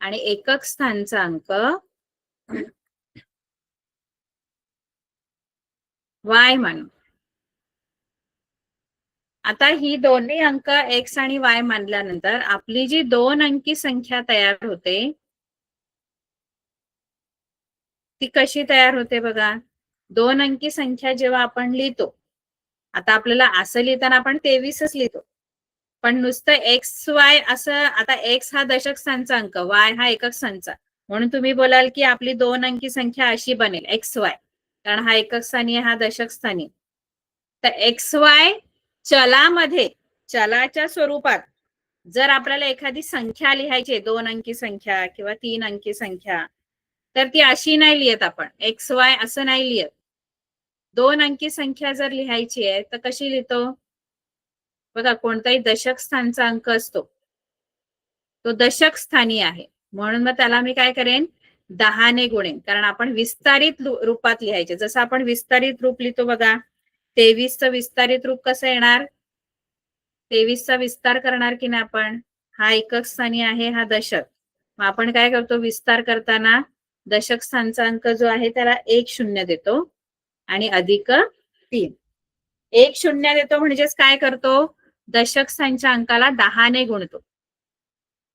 आणि एकक स्थानचा अंक वाय मानू. आता ही दोन्ही अंक एक्स आणि वाय मानल्यानंतर आपली जी 2 अंकी संख्या तयार होते ती कशी तयार होते बघा. 2 अंकी संख्या जेव्हा आपण लिहितो, आता आपल्याला असं लिहिताना आपण 23च लिहितो, पण नुसतं एक्स वाय असं. आता एक्स हा दशक स्थानचा अंक, वाय हा एकक स्थानचा, म्हणून तुम्ही बोलाल की आपली 2 अंकी संख्या अशी बनेल एक्स वाय, कारण हा एकक स्थानी हा दशक स्थानी. तर एक्स वाय चलामध्ये, चलाच्या स्वरूपात जर आपल्याला एखादी संख्या लिहायची, 2 अंकी संख्या किंवा 3 अंकी संख्या, तर ती अशी नाही लिहित आपण, एक्स वाय असं नाही लिहित. 2 अंकी संख्या जर लिहायची आहे तर कशी लिहितो बघा, कोणताही दशक स्थानचा अंक असतो तो दशक स्थानी आहे, म्हणून मग त्याला मी काय करेन, 10 ने गुणेन, कारण आपण विस्तारित रूपात लिहायचे. जसं आपण विस्तारित रूप लिहितो बघा, 23चं विस्तारित रूप कसं येणार, 23चा विस्तार करणार की नाही आपण, हा एकक स्थानी आहे, हा दशक. मग आपण काय करतो, विस्तार करताना दशक स्थानचा अंक जो आहे त्याला 1 0 देतो आणि अधिक 3. 1 0 देतो म्हणजेच काय करतो, दशक स्थानच्या अंकाला 10 ने गुणतो.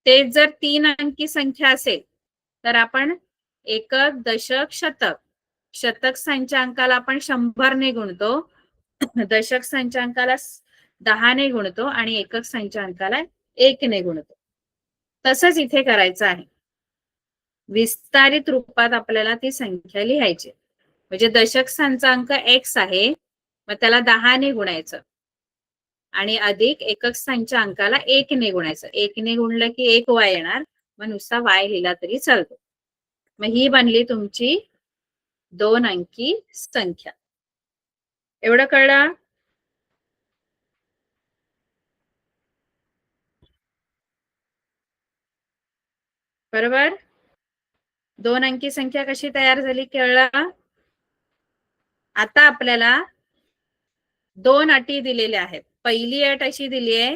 तेच जर 3 अंकी संख्या असेल तर आपण एकक, दशक, शतक, शतक स्थानच्या अंकाला आपण 100 ने गुणतो, दशक स्थानच्या अंकाला 10 ने गुणतो आणि एकक संख्यांकाला 1 ने गुणतो. तसंच इथे करायचं आहे. विस्तारित रूपात आपल्याला ती संख्या लिहायची. म्हणजे दशक स्थानचा अंक x आहे, मग त्याला 10 ने गुणायचं आणि अधिक एकक स्थानच्या अंकाला 1 ने गुणायचं. 1 ने गुणलं की 1y येणार, मग नुसता y लिहिला तरी चालतो. मग ही बनली तुमची 2 अंकी संख्या. एवढं कळलं? बरोबर? 2 अंकी संख्या कशी तयार झाली कळलं? आता आपल्याला 2 अटी दिलेल्या आहेत. पहिली अट अशी दिली आहे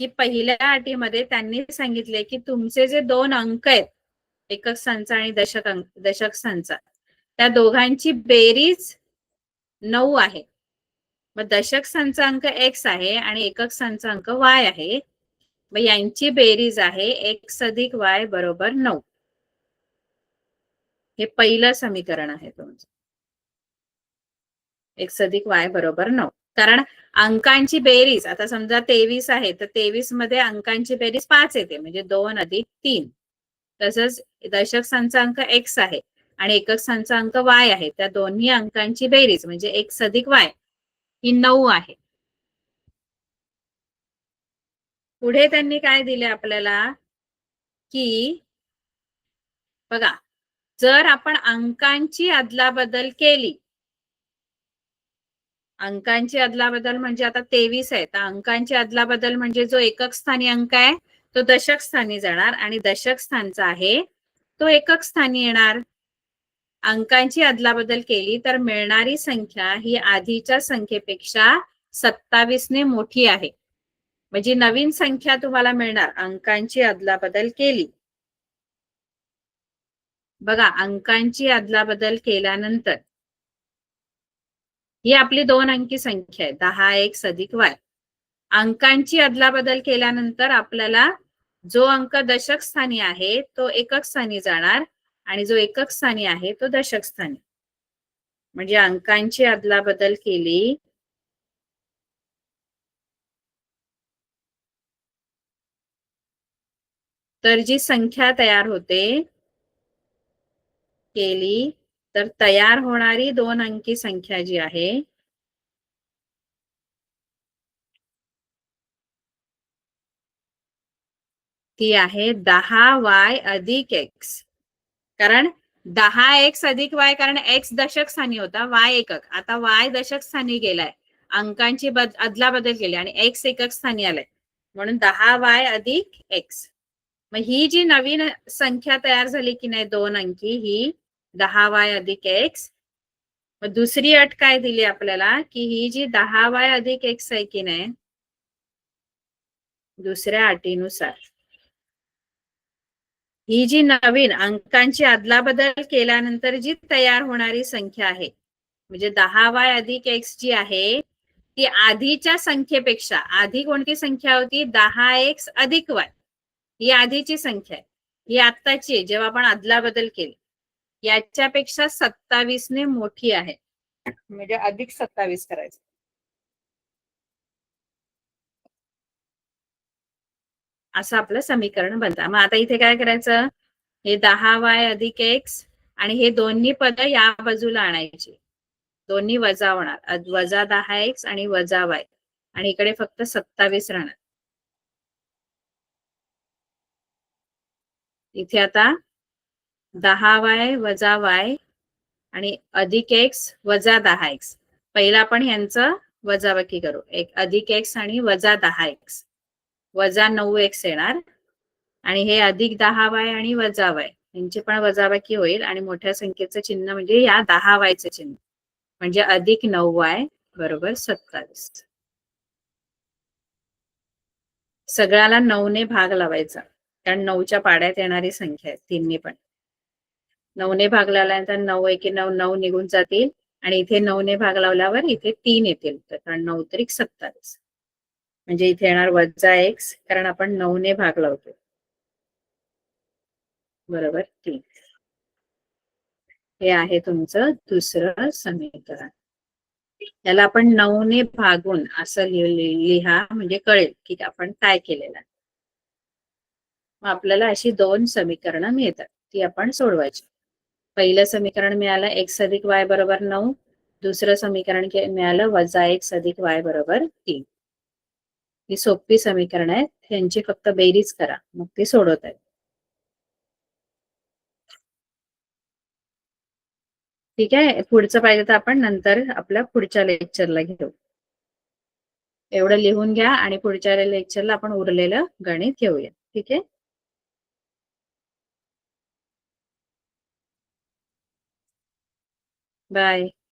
की पहिल्या अटीमध्ये त्यांनी सांगितले की तुमचे जे 2 अंक आहेत, एकक स्थानचा आणि दशक स्थानचा, त्या दोघांची बेरीज 9 आहे. मग दशक स्थानचा अंक x आहे आणि एकक स्थानचा अंक y आहे. मग यांची बेरीज आहे x अधिक y बरोबर 9. हे पहिलं समीकरण आहे तुमचं. x अधिक y बरोबर 9. कारण अंकांची बेरीज, आता समजा 23 आहे तर 23 मध्ये अंकांची बेरीज 5 येते, म्हणजे 2 अधिक 3. तसंच दशक स्थानचा अंक x आहे आणि एकक स्थानचा अंक y आहे. त्या दोन्ही अंकांची बेरीज म्हणजे x अधिक y ही 9 आहे. पुढे त्यांनी काय दिले आपल्याला की बघा, जर आपण अंकांची अदलाबदल केली, अंकांची अदलाबदल म्हणजे आता 23 आहे, तर अंकांची अदलाबदल म्हणजे जो एकक स्थानी अंक आहे तो दशक स्थानी जाणार आणि दशक स्थानचा आहे तो एकक स्थानी येणार. अंकांची अदलाबदल केली तर मिळणारी संख्या ही आधीच्या संख्येपेक्षा 27 ने मोठी आहे. म्हणजे नवीन संख्या तुम्हाला मिळणार अंकांची अदलाबदल केली. बघा, अंकांची अदलाबदल केल्यानंतर ही आपली 2 अंकी संख्या आहे, 10x अधिक y. अंकांची अदलाबदल केल्यानंतर आपल्याला जो अंक दशक स्थानी आहे तो एकक स्थानी जाणार आणि जो एकक स्थानी आहे तो दशक स्थानी. म्हणजे अंकांची अदलाबदल केली तर जी संख्या तयार होते केली तर तयार होणारी 2 अंकी संख्या जी आहे ती आहे 10y अधिक x. कारण 10x अधिक y, कारण x दशक स्थानी होता, y एकक. आता y दशक स्थानी गेलाय, अंकांची अदलाबदल केली आणि x एकक स्थानी आलाय, म्हणून 10y अधिक x. मग ही जी नवीन संख्या तयार झाली की नाही 2 अंकी, ही 10y अधिक x. मग दुसरी अट काय दिली आपल्याला की ही जी 10y अधिक x आहे की नाही, दुसऱ्या अटीनुसार ही जी नवीन अंकांची अदलाबदल केल्यानंतर जी तयार होणारी संख्या आहे, म्हणजे 10y अधिक x जी आहे ती आधीच्या संख्येपेक्षा, आधी कोणती संख्या होती 10x अधिक y, ही आधीची संख्या आहे, ही आत्ताची आहे जेव्हा आपण अदलाबदल केली, याच्यापेक्षा 27 ने मोठी आहे. म्हणजे अधिक 27 करायचं. असं आपलं समीकरण बनतं. मग आता इथे काय करायचं, हे 10y अधिक x आणि हे दोन्ही पद या बाजूला आणायची, दोन्ही वजा होणार, वजा 10x आणि वजा y, आणि इकडे फक्त 27 राहणार. इथे आता 10y वजा y आणि अधिक x वजा 10x. पहिला आपण ह्यांचं वजाबाकी करू, एक अधिक x आणि वजा 10x, वजा 9x येणार, आणि हे अधिक 10y आणि वजा y यांची पण वजाबाकी होईल आणि मोठ्या संख्येचं चिन्ह म्हणजे या 10y चं चिन्ह, म्हणजे अधिक 9y बरोबर 27. सगळ्याला 9 ने भाग लावायचा, कारण 9च्या पाड्यात येणारी संख्या आहे तिन्ही पण. 9 ने भाग लावल्यानंतर 9 एके 9, 9 निघून जातील आणि इथे 9 ने भाग लावल्यावर इथे 3 येतील, कारण 9 त्रिक 27. म्हणजे इथे येणार वजा x, कारण आपण 9 ने भाग लावतो, बरोबर 3. हे आहे तुमचं दुसरं समीकरण. त्याला आपण 9 ने भागून असं लिहा म्हणजे कळेल की आपण काय केलेलं आहे. मग आपल्याला अशी 2 समीकरणं मिळतात, ती आपण सोडवायची. पहिलं समीकरण मिळालं x अधिक y बरोबर 9. दुसरं समीकरण मिळालं वजा x अधिक y बरोबर 3. ही सोपी समीकरण आहेत, त्यांची फक्त बेरीज करा, मग ती सोडवता येईल. ठीक आहे, पुढचं पाहिजे तर आपण नंतर आपल्या पुढच्या लेक्चरला घेऊ. एवढं लिहून घ्या आणि पुढच्या लेक्चरला आपण उरलेलं गणित घेऊया. ठीक आहे. बाय.